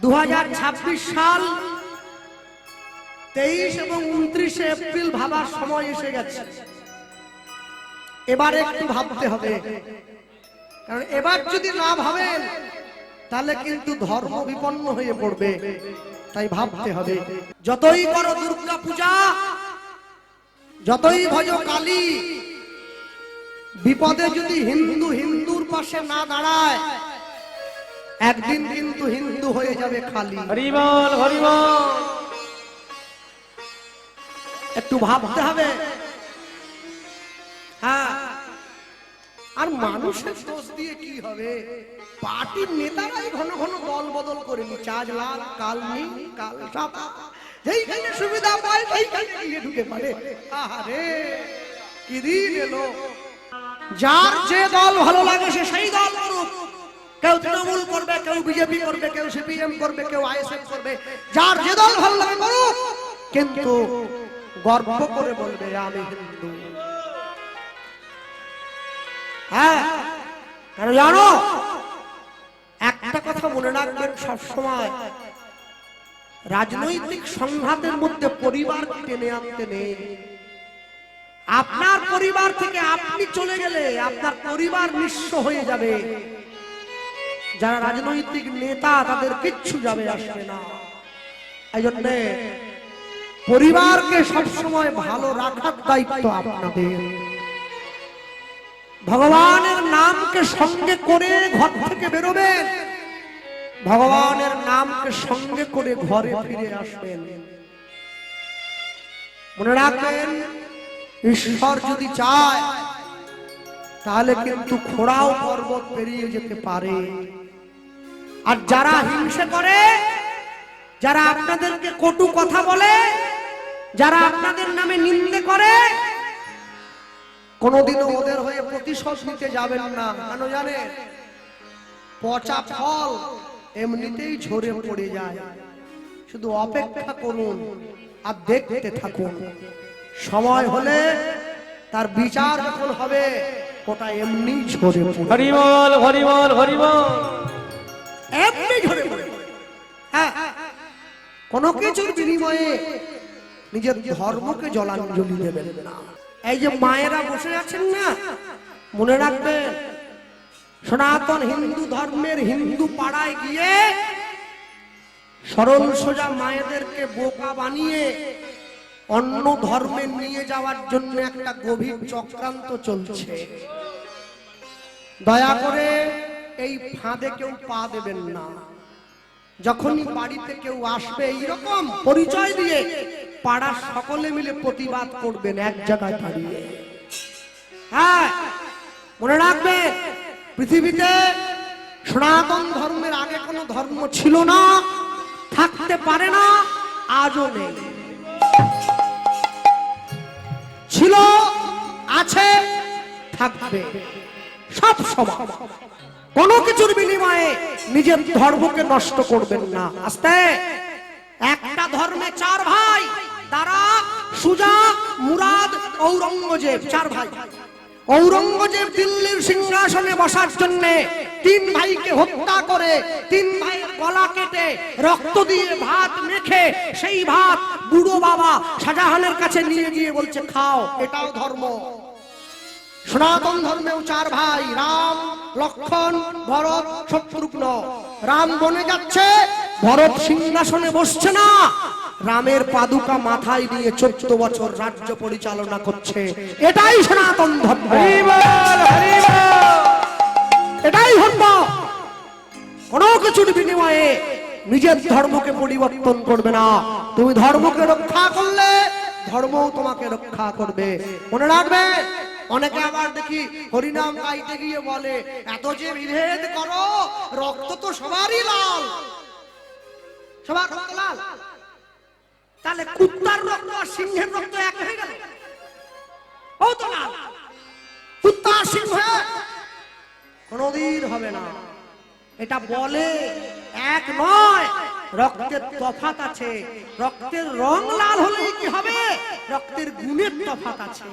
2026 সাল 23 এবং 29 এপ্রিল ভাবার সময় এসে গেছে। এবারে একটু ভাবতে হবে, কারণ এবার যদি না ভাবেন তাহলে কিন্তু ধর্ম বিপন্ন হয়ে পড়বে। তাই ভাবতে হবে। যতই করো দুর্গা পূজা, যতই ভজ কালী, বিপদে যদি হিন্দু হিন্দুর পাশে না দাঁড়ায়, একদিন কিন্তু হিন্দু হয়ে যাবে খালি। হরি বল হরি বল। একটু ভাবতে হবে। হ্যাঁ, আর মানুষের দোষ দিয়ে কি হবে? পার্টির নেতারাই ঘন ঘন দল বদল করে নিচ্ছে। আজ লাল, কাল নীল, কাল সাদা, যেইখানে সুবিধা পায় সেইখানে গিয়ে ঢুকে পড়ে। আহারে, কি দিন এলো! যার যে দল ভালো লাগে সে সেই দল করুক। কেউ তৃণমূল করবে, কেউ বিজেপি করবে, কেউ সিপিএম করবে, কেউ আইএসএফ করবে। যার যে দল ভালো লাগে করুক, কিন্তু গর্ব করে বলবে আমি হিন্দু। হ্যাঁ, কেন জানো? একটা কথা মনে রাখবেন সবসময়, রাজনৈতিক সংঘাতের মধ্যে পরিবার টেনে আনতে নেই। আপনার পরিবার থেকে আপনি চলে গেলে আপনার পরিবার নিঃস্ব হয়ে যাবে। যারা রাজনৈতিক নেতা তাদের কিচ্ছু যাবে আসবে না। এই জন্য পরিবারকে সবসময় ভালো রাখার দায়িত্ব আপনাদের। ভগবানের নামকে সঙ্গে করে ঘর থেকে বেরোবেন, ভগবানের নামকে সঙ্গে করে ঘরে ফিরে আসবেন। মনে রাখবেন, ঈশ্বর যদি চায় তাহলে কিন্তু খোঁড়াও পর্বত পেরিয়ে যেতে পারে। আর যারা হিংসা করে, যারা আপনাদেরকে কটু কথা বলে, যারা আপনাদের নামে নিন্দে করে, কোনোদিনও ওদের হয়ে প্রতিশোধ নিতে যাবেন না। কেন জানেন? পচা ফল এমনিতেই ঝরে পড়ে যায়। শুধু অপেক্ষা করুন আর দেখতে থাকুন। সময় হলে তার বিচার যখন হবে, ওটা এমনি ঝরে পড়বে। হরি বল হরি বল হরি বল। এমনি ঝরে পড়বে। হ্যাঁ, কোনো কিছুর বিনিময়ে নিজের ধর্মকে জলাঞ্জলি দেবেন না। এই যে মায়েরা বসে আছেন না, মনে রাখবেন, সনাতন হিন্দু ধর্মের হিন্দু পাড়ায় গিয়ে সরল সোজা মায়েদেরকে বোকা বানিয়ে অন্য ধর্মে নিয়ে যাওয়ার জন্য একটা গভীর চক্রান্ত চলছে। দয়া করে এই ফাঁদে কেউ পা দেবেন না। যখনই বাড়িতে কেউ আসবে এইরকম পরিচয় দিয়ে, পাড়ার সকলে মিলে প্রতিবাদ করবেন এক জায়গায় দাঁড়িয়ে। হ্যাঁ, মনে রাখবেন, পৃথিবীতে সনাতন ধর্মের আগে কোনো ধর্ম ছিল না, থাকতে পারে না, আজও নেই। ছিল, আছে, থাকবে সব সময়। কোনো কিছুর বিনিময়ে নিজের ধর্মকে নষ্ট করবেন না। আস্তে, একটা ধর্মে চার ভাই, তারা সুজা, মুরাদ, ঔরঙ্গজেব, চার ভাই। ঔরঙ্গজেব দিল্লির সিংহাসনে বসার জন্য তিন ভাইকে হত্যা করে, তিন ভাইয়ের গলা কেটে রক্ত দিয়ে ভাত মেখে সেই ভাত বুড়ো বাবা শাহজাহানের কাছে নিয়ে গিয়ে বলছে খাও, এটাও ধর্ম। সনাতন ধর্মেও চার ভাই, রাম, লক্ষ্মণ, ভরত, শত্রুঘ্ন। রাম বনে যাচ্ছে, ভরত সিংহাসনে বসছে না, রামের পাদুকা মাথায় নিয়ে 14 বছর রাজ্য পরিচালনা করছে। এটাই সনাতন ধর্ম। এটাই ধর্ম। কোনো কিছুর বিনিময়ে নিজের ধর্মকে পরিবর্তন করবে না। তুমি ধর্মকে রক্ষা করলে ধর্মও তোমাকে রক্ষা করবে। মনে রাখবে, অনেকে আবার দেখি হরিনাম গাইতে গিয়ে বলে এত যে বিভেদ করো, রক্ত তো সবারই লাল। সবার রক্ত লাল, তাহলে কুত্তার রক্ত আর সিংহের রক্ত এক হয়ে গেল? ও তো লাল। কুত্তা সিংহ কোনদিন হবে না। এটা বলে, এক নয়, রক্তের তফাৎ আছে। রক্তের রং লাল হলেই কি হবে? রক্তের গুণের তফাৎ আছে।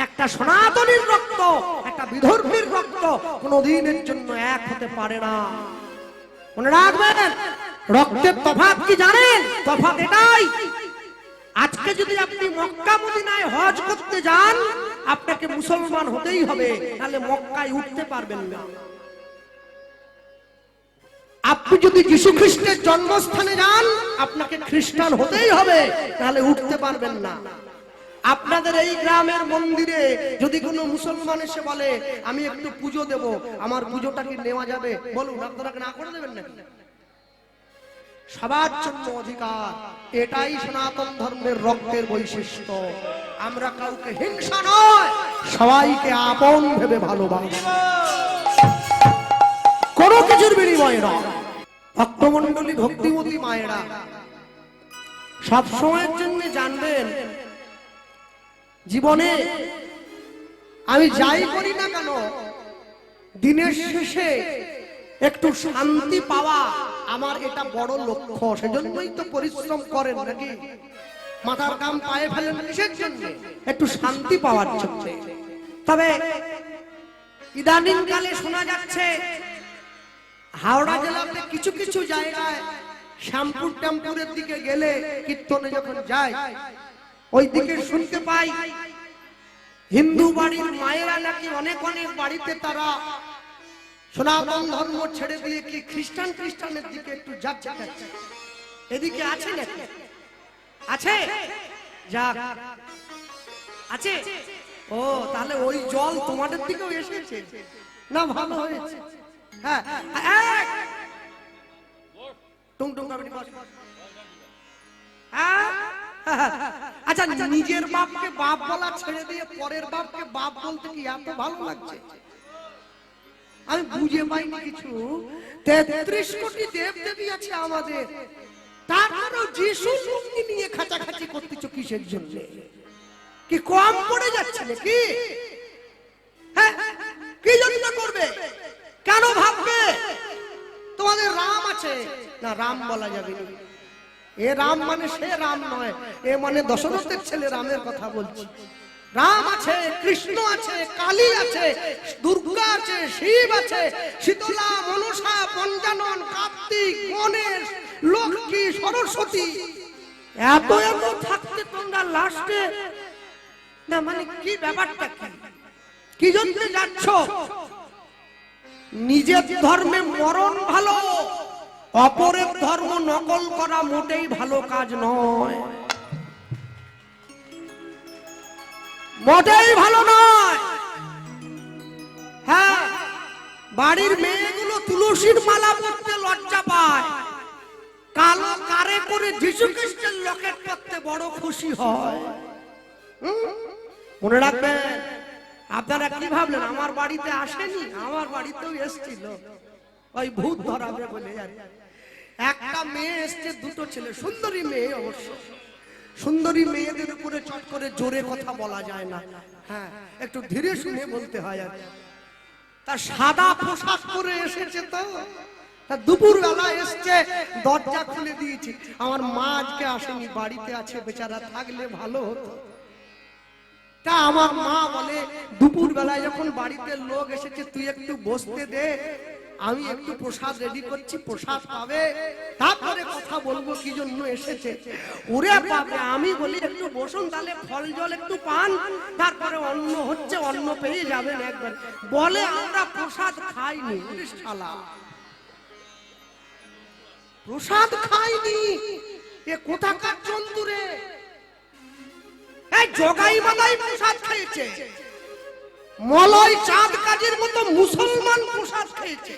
একটা সনাতনীর রক্ত, একটা বিধর্মীর রক্ত কোনদিনের জন্য এক হতে পারে না। মনে রাখবেন, রক্তের তফাৎ কি জানেন? তফাৎ এটাই, আজকে যদি আপনি মক্কা মদিনায় হজ করতে যান, আপনাকে মুসলমান হতেই হবে, তাহলে মক্কায় উঠতে পারবেন না। আপনি যদি যীশু খ্রিস্টের জন্মস্থানে যান, আপনাকে খ্রিস্টান হতেই হবে, তাহলে উঠতে পারবেন না। আপনাদের এই গ্রামের মন্দিরে যদি কোনো মুসলমান এসে বলে আমি একটু পুজো দেব, আমার পুজোটা কি নেওয়া যাবে? বলুন, আপনারা না করে দেবেন নাকি? সবার জন্য অধিকার, এটাই সনাতন ধর্মের রক্তের বৈশিষ্ট্য। আমরা কাউকে হিংসা নয়, সবাইকে আপন ভেবে ভালোবাসি, কোনো কিছুর বিনিময়ে নয়। ভক্তমণ্ডলী, ভক্তিমতী মায়েরা, সব সময়ের জন্য জানবেন, জীবনে আমি যাই করি না কেন, দিনের শেষে একটু শান্তি পাওয়া আমার এটা বড় লক্ষ্য। সেজন্যই তো পরিশ্রম করেন নাকি? মাথার কাম পায়ে ফেলেন কিসের জন্য? একটু শান্তি পাওয়ার জন্য। তবে ইদানিং কালে শোনা যাচ্ছে হাওড়া জেলাতে কিছু কিছু জায়গায় শ্যামপুর টেম্পুরের দিকে গেলে, কীর্তনে যখন যায়, ওই দিকে শুনতে পাই হিন্দু বাড়ির মায়েরা নাকি অনেক অনেক বাড়িতে তারা সনাতন ধর্ম ছেড়ে দিয়ে কি খ্রিস্টানের দিকে একটু যাচ্ছে। এদিকে আছে নাকি? আছে? যাক, আছে। ও, তাহলে ওই জল তোমাদের দিকেও এসেছে না? ভালো হয়েছে। হ্যাঁ, টুংটুং কাবিনী বস। আচ্ছা, নিজের বাপকে বাপ বলা ছেড়ে দিয়ে পরের বাপকে বাপ বলতে কি এত ভালো লাগছে? আমি বুঝে পাইনি কিছু। 33 কোটি দেব দেবী আছে আমাদের, তারপরেও যিশু মূর্তি নিয়ে খাচাখাচি করতেছো কিসের জন্য? কি কম পড়ে যাচ্ছে নাকি? হ্যাঁ, কি জন্য করবে? কেন ভাববে তোমাদের রাম আছে? না, রাম বলা যাবে না। এ রাম মানে সে রাম নয়, এ মানে দশরথের ছেলে রামের কথা বলছি। রাম আছে, কৃষ্ণ আছে, কালী আছে, দুর্গা আছে, শিব আছে, শীতলা, মনসা, পঞ্চানন, কার্তিক, গণেশ, লক্ষ্মী, সরস্বতী, এত এত থাকতে তোমরা লাস্টে না, মানে কি ব্যাপারটা কি? কি জন্য যাচ্ছ? নিজের ধর্মে মরণ ভালো, অপরের ধর্ম নকল করা মোটেই ভালো কাজ নয়, মোটেই ভালো নয়। হ্যাঁ, বাড়ির মেয়েগুলো তুলসীর মালা পরতে লজ্জা পায়, কালো কারে করে যীশু খ্রিস্টের লকেট পরতে বড় খুশি হয়। মনে রাখবেন, আপনারা কি ভাবলেন আমার বাড়িতে আসেনি? আমার বাড়িতেও এসেছিল, ওই ভূত ধরাবে বলে। একটা মেয়ে এসছে, দুটো ছেলে, সুন্দরী মেয়ে অবশ্য। সুন্দরী মেয়েদের উপরে চট করে জোরে কথা বলা যায় না, হ্যাঁ, একটু ধীরে শুনে বলতে হয়। আর তার সাদা পোশাক পরে এসেছে, তো তা দুপুর বেলা এসছে, দরজা খুলে দিয়েছি। আমার মা আজকে আসেনি, বাড়িতে আছে, বেচারা থাকলে ভালো হতো। তা আমার মা বলে, দুপুর বেলায় যখন বাড়িতে লোক এসেছে, তুই একটু বসতে দে, আমি একটু প্রসাদ রেডি করছি, প্রসাদ পাবে, তারপরে কথা বলবো কি জন্য এসেছে। ওরে বাবা, আমি বলি একটু বসুন, তাহলে ফল জল একটু পান, তারপরে অন্ন হচ্ছে, অন্ন পেয়ে যাবেন একবার। বলে আমরা প্রসাদ খাইনি। শালা, প্রসাদ খাইনি, এ কোথাকার জন্তু রে? এই জগাই মাদাই প্রসাদ খেয়েছে, মলয় চাঁদ কাজীর মতো মুসলমান প্রসাদ খেয়েছে,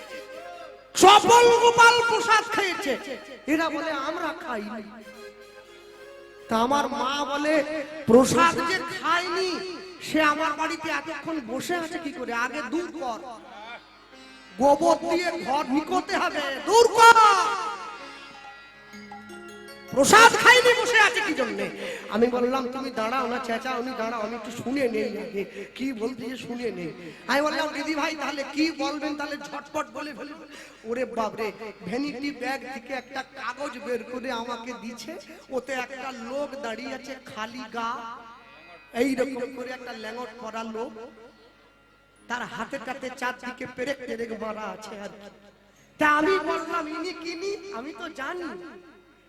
সফল গোপাল প্রসাদ খেয়েছে, এরা বলে আমরা খাইনি। তা আমার মা বলে, প্রসাদ যে খায়নি সে আমার বাড়িতে এতক্ষণ বসে আছে কি করে? আগে দূর কর, গোবর দিয়ে ঘর নিকোতে হবে, দূর কর। প্রসাদ খাইনি বসে আছে কি জন্য? আমি বললাম তুমি দাঁড়াও না, চেঁচা উনি দাঁড়াও, আমি একটু শুনে নেই আগে কি বলতে, শুনে নেই। আমি বললাম দিদি ভাই তাহলে কি বলবেন, তাহলে ঝটপট বলে ফেলি। ওরে বাপরে, ভ্যানিটি ব্যাগ থেকে একটা কাগজ বের করে আমাকে দিচ্ছে, ওতে একটা লোক দাঁড়িয়ে আছে, খালি গা, এইরকম করে একটা ল্যাঙ্গট করা লোক, তার হাতে টাতে চারদিকে পেরেক টেরেক মারা আছে। আর তা আমি বললাম ইনি কিনি আমি তো জানি,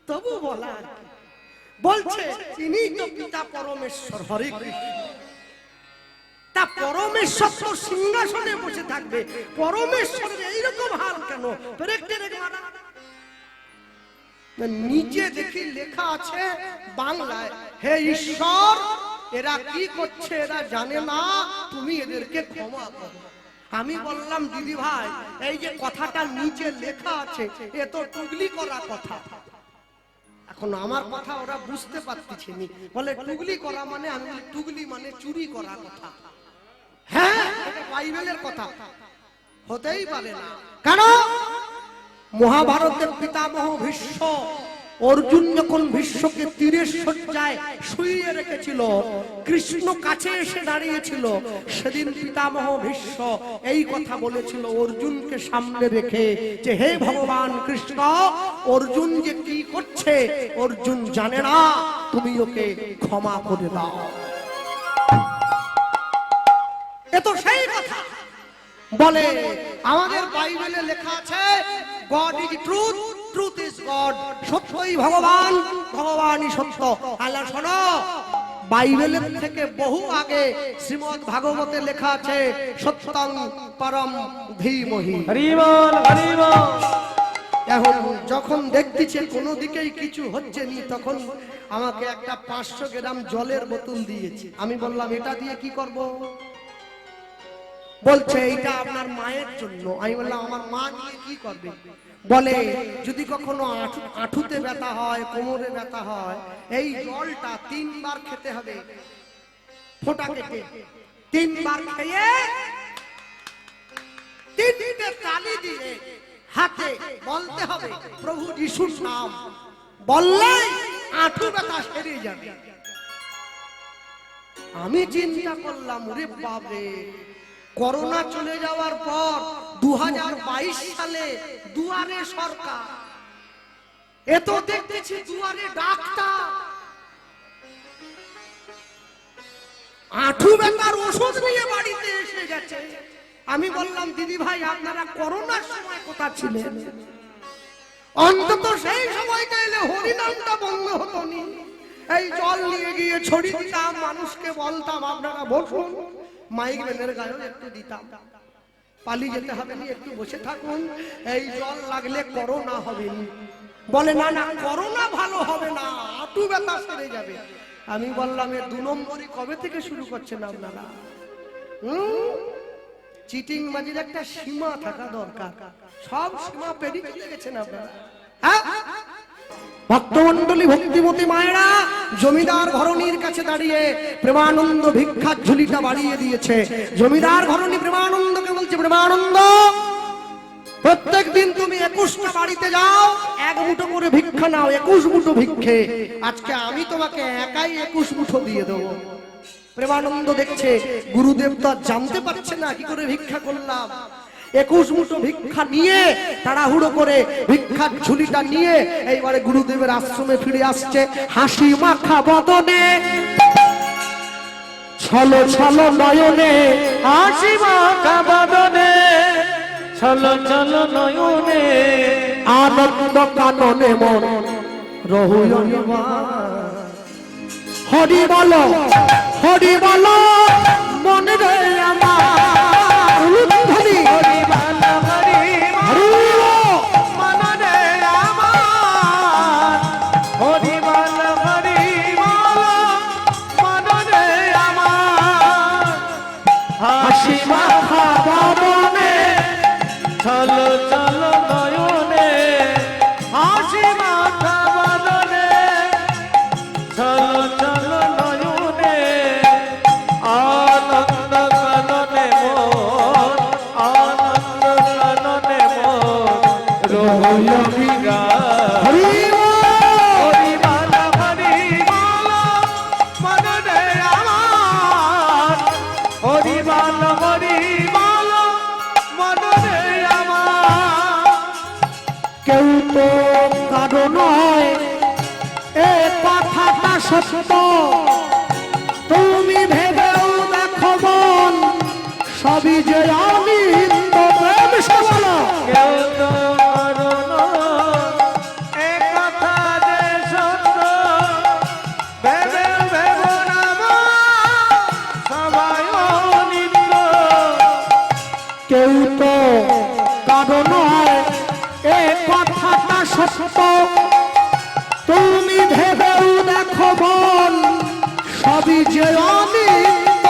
তবু বলা আর কি। বলছে ইনি তো পিতা পরমেশ্বর, হরে কৃষ্ণ। তা পরমেশ্বর তো সিংহাসনে বসে থাকবে, পরমেশ্বরের এইরকম হাল কেন? নিচে দেখি লেখা আছে বাংলায়, হে ঈশ্বর এরা কি করছে এরা জানে না, তুমি এদেরকে ক্ষমা করো। আমি বললাম দিদি ভাই এই যে কথাটা নিচে লেখা আছে এ তো টুগলি করা কথা। এখন আমার কথা ওরা বুঝতে পারতেছে নি, বলে টুগলি করা মানে, আমি বলি টুগলি মানে চুরি করা কথা। হ্যাঁ এটা বাইবেলের কথা, হতেই পারে না। কেন? মহাভারতের পিতামহ ভীষ্ম, অর্জুন যখন ভীষ্মকে তীরের শয্যায় শুইয়ে রেখেছিল, কৃষ্ণ কাছে এসে দাঁড়িয়েছিল, সেদিন পিতামহ ভীষ্ম এই কথা বলেছিল অর্জুনকে সামনে রেখে যে হে ভগবান কৃষ্ণ, অর্জুন যে কি করছে অর্জুন জানে না, তুমি ওকে ক্ষমা করে দাও। এ তো সেই কথা। বলে আমাদের বাইবেলে লেখা আছে god is truth, truth is god, সত্যই ভগবান, ভগবানই সত্য। আল্লাহ শোনো, বাইবেলের থেকে বহু আগে শ্রীমদ্ ভাগবতে লেখা আছে সত্যং পরম ধীমহি। হরি বল হরি বল। এখন যখন দেখতেছে কোনো দিকেই কিছু হচ্ছে নি, তখন আমাকে একটা 500 গ্রাম জলের বোতল দিয়েছে। আমি বললাম এটা দিয়ে কি করব? বলছে এইটা আপনার মায়ের জন্য। আমি বললাম আমার মা নিয়ে কি করবে? বলে যদি কখনো আঁঠুতে ব্যথা হয়, কোমরে ব্যথা হয়, এই জলটা 3 বার খেতে হবে, ফোঁটা কেটে 3 বার খেয়ে 3টে তালি দিয়ে হাতে বলতে হবে প্রভু যিশুর নাম, বললে আঁঠু ব্যথা সেরে যাবে। আমি চিন্তা করলাম ওরে বাপরে, করোনা চলে যাওয়ার পর 2022 সালে দুয়ারে সরকার, এ তো দেখতেছি দুয়ারে ডাক্তার, আঁঠু ব্যথার ওষুধ নিয়ে বাড়িতে এসে গেছে। আমি বললাম দিদি ভাই আপনারা করোনার সময় কোথায় ছিলেন? অন্তত সেই সময়টা এলে হরিনামটা বন্ধ হতো নি। এই জল নিয়ে গিয়ে ছড়িয়ে দিতাম, মানুষকে বলতাম আপনারা বসুন, মাইগ্রেনের গায়েও একটু দিতাম, পালিয়ে যেতে হবে না, একটু বসে থাকুন, এই জল লাগলে করোনা হবে না। বলে না না করোনা ভালো হবে না, হাঁটু ব্যথা সেরে যাবে। আমি বললাম এ 2 নম্বরই কবে থেকে শুরু করছেন আপনারা? চিটিং বাজির একটা সীমা থাকা দরকার, সব সীমা পেরিয়ে চলে গেছেন আপনারা। ভক্তমন্ডলী ভক্তিমতী মায়েরা জমিদার ঘরণীর কাছে দাঁড়িয়ে প্রেমানন্দ ভিক্ষার ঝুলিটা বাড়িয়ে দিয়েছে। জমিদার ঘরণী প্রেমানন্দকে বলছে, প্রেমানন্দ প্রত্যেক দিন তুমি 21টা বাড়িতে যাও, 1 মুঠো করে ভিক্ষা নাও, 21 মুঠো ভিক্ষে। আজকে আমি তোমাকে একাই 21 মুঠো দিয়ে দেবো। প্রেমানন্দ দেখছে গুরুদেব তো জানতে পারছে না কি করে ভিক্ষা করলাম। 21 মুঠো ভিক্ষা নিয়ে তাড়াহুড়ো করে ভিক্ষার ঝুলিটা নিয়ে এইবারে গুরুদেবের আশ্রমে ফিরে আসছে, হাসি মাখা বদনে, ছলো ছলো নয়নে, হাসি মাখা বদনে, ছলো ছলো নয়নে, আনন্দ কাননে মন রহুল। হরি বলো হরি বলো মনে রে আমার, হরি হরি বল হরি বল মননে আমার, হরি বল হরি বল মননে আমার, হাসি মাখা বদনে, ছলো ছলো নয়নে, হাসি মাখা বদনে, ছলো ছলো নয়নে, আনন্দ কাননে মোর, আনন্দ কাননে মোর, রহুল বিগান। হরি বল হরি বল মননে আমার, হরি বল হরি বল মননে আমার। কেউ তো কারো নয় এ কথাটা সত্য, তুমি ভেবেও দেখো মন সবই যে অনিত্য। প্রেম সে বলো কেউ তো সত্য তুমি ভেবেও দেখো মন সবই যে অনিত্য।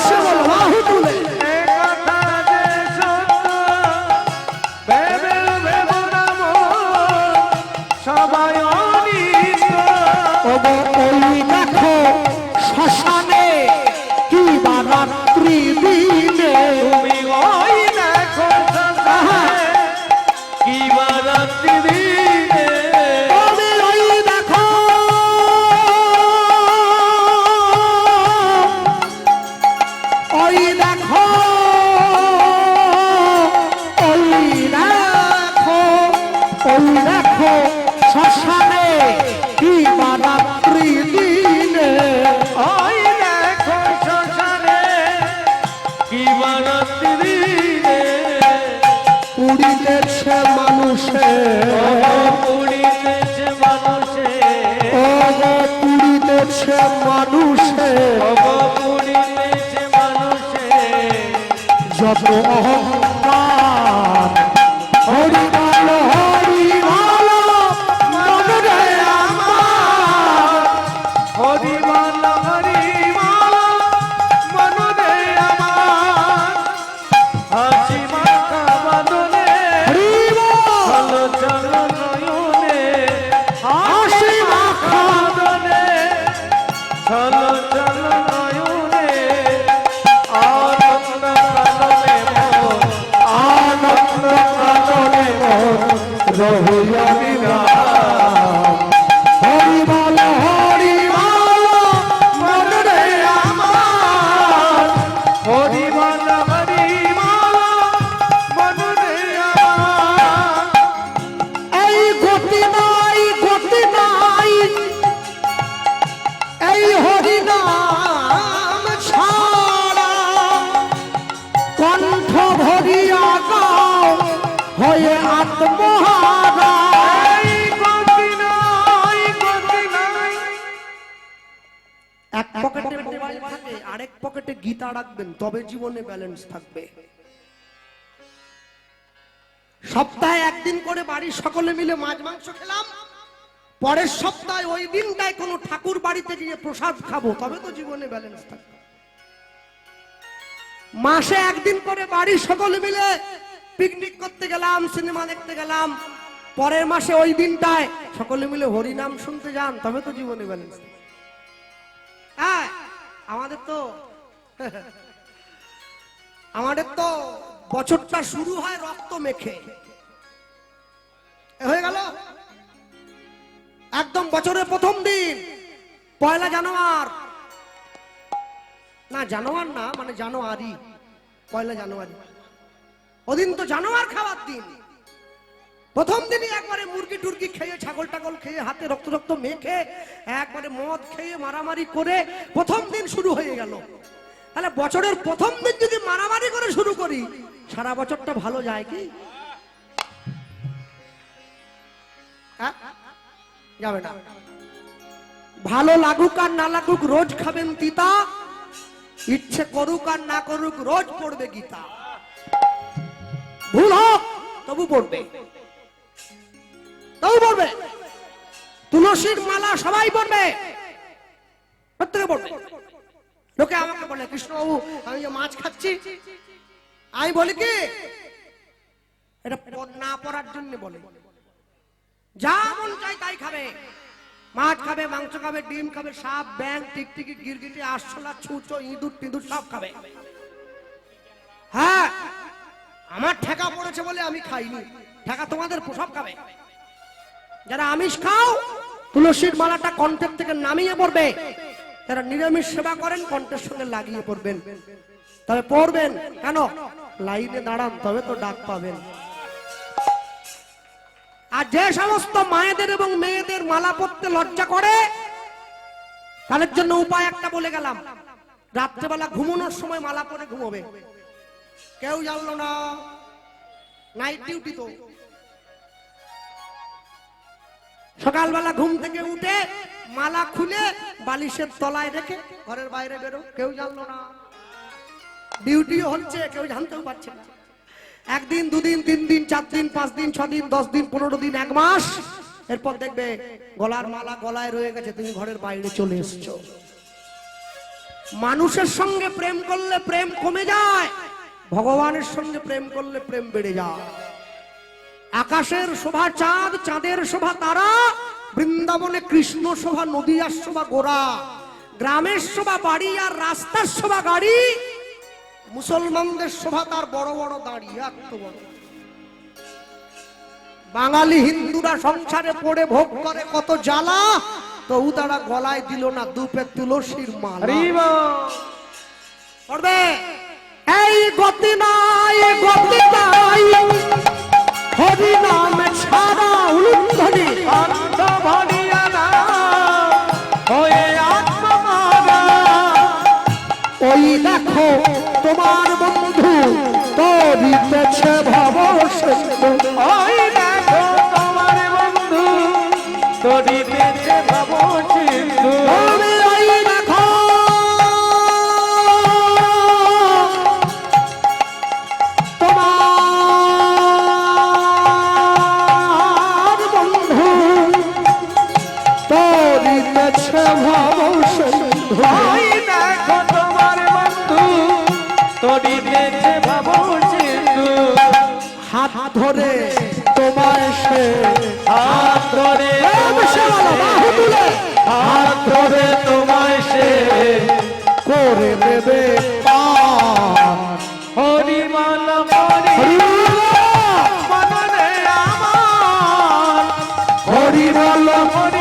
সে বল বাহু তুলে সবাই ওগো ওই দেখো শ্মশানে কি বা রাত্রি দিনে তুমি ওই দেখো কি বারাত্রি দিনে তুমি ওই দেখো ওই দেখো ওই দেখো ওই দেখো শ্মশানে কি বা রাত্রি দিনে ওই দেখো শ্মশানে কি বারাত্রি দিনে পুড়িতেছে মানুষে পুড়িতেছে মানুষে ওগো পুড়িতেছে মানুষে পুড়িতেছে মানুষে যত অহংকার হরি বল মনরে আমার হরি বল হরি বল মনরে আমার হাসি মাখা বদনে হরি বল চলো চলো নয়নে হাসি মাখা বদনে চলো চলো নয়নে আনন্দ কাননে মোর আনন্দ কাননে মোর রহিয়া বিরাম হরি বল মনরে আমার হরি বল হরি বল মনরে আমার এই গতি নাই এই হরি নাম ছাড়া কণ্ঠ ভরিয়া গাও হয়ে আত্মহারা এই গতি নাই গতি নাই এক পকেটে মোবাইল থাকে আরেক পকেটে গীতা রাখবেন তবে জীবনে ব্যালেন্স থাকবে। সপ্তাহে একদিন করে বাড়ির সকলে মিলে মাছ মাংস খেলাম, পরের সপ্তাহে ওই দিনটায় কোনো ঠাকুর বাড়িতে গিয়ে প্রসাদ খাবো, তবে তো জীবনে ব্যালেন্স থাকবে। মাসে একদিন করে বাড়ির সকলে মিলে পিকনিক করতে গেলাম, সিনেমা দেখতে গেলাম, পরের মাসে ওই দিনটায় সকলে মিলে হরিনাম শুনতে যান, তবে তো জীবনে ব্যালেন্স থাকবে। হ্যাঁ, আমাদের তো বছরটা শুরু হয় রক্ত মেখে, হয়ে গেল একদম বছরের প্রথম দিন পয়লা জানুয়ার, না জানুয়ার না মানে জানুয়ারি, পয়লা জানুয়ারি ওদিন তো জানুয়ার খাওয়ার দিন। প্রথম দিনই একবারে মুরগি টুরগি খেয়ে ছাগল টাগল খেয়ে হাতে রক্ত রক্ত মেখে একবারে মদ খেয়ে মারামারি করে প্রথম দিন শুরু হয়ে গেল। তাহলে বছরের প্রথম দিন যদি মারামারি করে শুরু করি, সারা বছরটা ভালো যায় কি? যাবে না। ভালো লাগুক আর না লাগুক রোজ খাবেন তিতা, ইচ্ছে করুক আর না করুক রোজ পড়বে গীতা। ভুল হোক তবু পড়বে, তবু পড়বে। তুলসীর মালা সবাই পড়বে, প্রত্যেকে পড়বে। লোকে আমাকে বলে কৃষ্ণবাবু আমি যে মাছ খাচ্ছি, আমি বলি কি এটা না পড়ার জন্য বলে, যা মন চাই তাই খাবে, মাছ খাবে, মাংস খাবে, ডিম খাবে, সাপ ব্যাং টিকটিকি গিরগিটি আরশোলা ছুঁচো ইঁদুর টিঁদুর সব খাবে। হ্যাঁ, আমার ঠেকা পড়েছে বলে আমি খাইনি, ঠেকা তোমাদের সব খাবে। যারা আমিষ খাও তুলসীর মালাটা কণ্ঠের থেকে নামিয়ে পড়বে, যারা নিরামিষ সেবা করেন কণ্ঠের সঙ্গে লাগিয়ে পড়বেন, তবে পড়বেন কেন? লাইনে দাঁড়ান তবে তো ডাক পাবেন। আর যে সমস্ত মায়েদের এবং মেয়েদের মালা পরতে লজ্জা করে, তাদের জন্য উপায় একটা বলে গেলাম, রাত্রেবেলা ঘুমানোর সময় মালা পরে ঘুমোবে। কেউ জানলো না, নাইট ডিউটি তো। সকালবেলা ঘুম থেকে উঠে মালা খুলে বালিশের তলায় রেখে ঘরের বাইরে বেরো, কেউ জানলো না। ডিউটিও হচ্ছে, কেউ জানতেও পারছে না। একদিন, দুদিন, 3 দিন, 4 দিন, 5 দিন, 6 দিন, 10 দিন, 15 দিন, 1 মাস, এরপর দেখবে গলার মালা গলায় রয়ে গেছে, তুমি ঘরের বাইরে চলে এসছো। মানুষের সঙ্গে প্রেম করলে প্রেম কমে যায়, ভগবানের সঙ্গে প্রেম করলে প্রেম বেড়ে যায়। আকাশের শোভা চাঁদ, চাঁদের শোভা তারা, বৃন্দাবনে কৃষ্ণ শোভা, নদিয়ার শোভা গোরা, গ্রামের শোভা বাড়ি আর রাস্তার শোভা গাড়ি, মুসলমানদের শোভা তার বড় বড় দাড়ি, এত বড়। বাঙালি হিন্দুরা সংসারে পড়ে ভোগ করে কত জ্বালা, তো তারা গলায় দিল না 2 পেট তুলসীর মালা। পড়বে এই গতি নাই, গতি নাই, হরি নাম ছাড়া উলুধ্বনি অন্ধ ভরিয়া না হয়ে আত্মমারা। ওই দেখো তোমার বন্ধু তরিতেছে ভব সিন্ধু। ওই দেখো তোমার বন্ধু তরিতেছে ভব সিন্ধু। ওরে ওই দেখো তোমার বন্ধু তরিতেছে ভব সিন্ধু। ওই দেখো তোমার বন্ধু তরিতেছে ভব সিন্ধু। হাত ধরে তোমায় সে হাত ধরে বাহু তুলে হাত ধরে তোমায় সে করে দেবে পার। হরিবল হরি মনরে আমার। হরি বল হরি